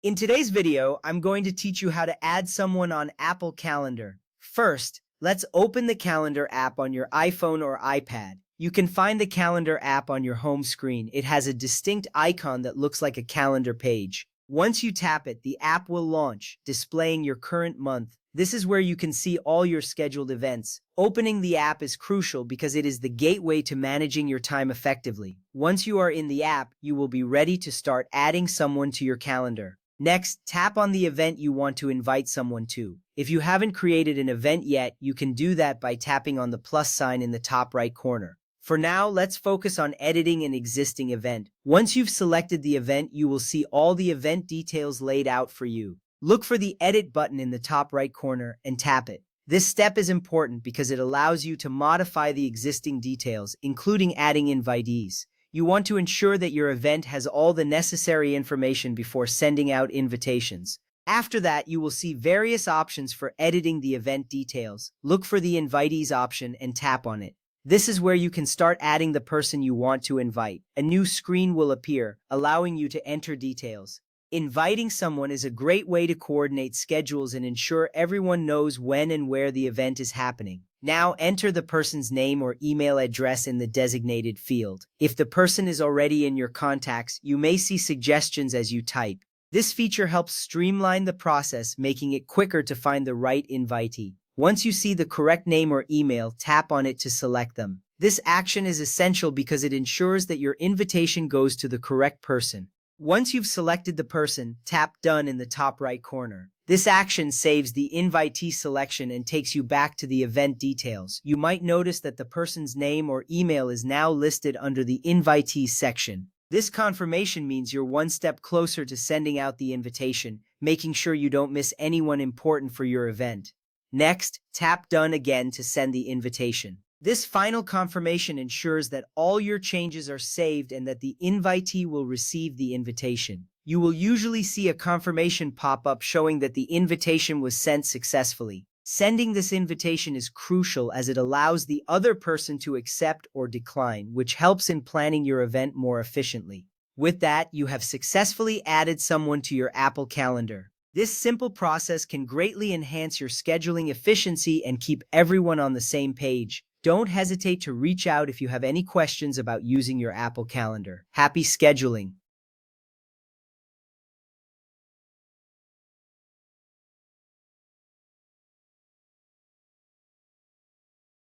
In today's video, I'm going to teach you how to add someone on Apple Calendar. First, let's open the Calendar app on your iPhone or iPad. You can find the Calendar app on your home screen. It has a distinct icon that looks like a calendar page. Once you tap it, the app will launch, displaying your current month. This is where you can see all your scheduled events. Opening the app is crucial because it is the gateway to managing your time effectively. Once you are in the app, you will be ready to start adding someone to your calendar. Next, tap on the event you want to invite someone to. If you haven't created an event yet, you can do that by tapping on the plus sign in the top right corner. For now, let's focus on editing an existing event. Once you've selected the event, you will see all the event details laid out for you. Look for the Edit button in the top right corner and tap it. This step is important because it allows you to modify the existing details, including adding invitees. You want to ensure that your event has all the necessary information before sending out invitations. After that, you will see various options for editing the event details. Look for the Invitees option and tap on it. This is where you can start adding the person you want to invite. A new screen will appear, allowing you to enter details. Inviting someone is a great way to coordinate schedules and ensure everyone knows when and where the event is happening. Now enter the person's name or email address in the designated field. If the person is already in your contacts, you may see suggestions as you type. This feature helps streamline the process, making it quicker to find the right invitee. Once you see the correct name or email, tap on it to select them. This action is essential because it ensures that your invitation goes to the correct person. Once you've selected the person, tap Done in the top right corner. This action saves the invitee selection and takes you back to the event details. You might notice that the person's name or email is now listed under the Invitees section. This confirmation means you're one step closer to sending out the invitation, making sure you don't miss anyone important for your event. Next, tap Done again to send the invitation. This final confirmation ensures that all your changes are saved and that the invitee will receive the invitation. You will usually see a confirmation pop up showing that the invitation was sent successfully. Sending this invitation is crucial as it allows the other person to accept or decline, which helps in planning your event more efficiently. With that, you have successfully added someone to your Apple Calendar. This simple process can greatly enhance your scheduling efficiency and keep everyone on the same page. Don't hesitate to reach out if you have any questions about using your Apple Calendar. Happy scheduling!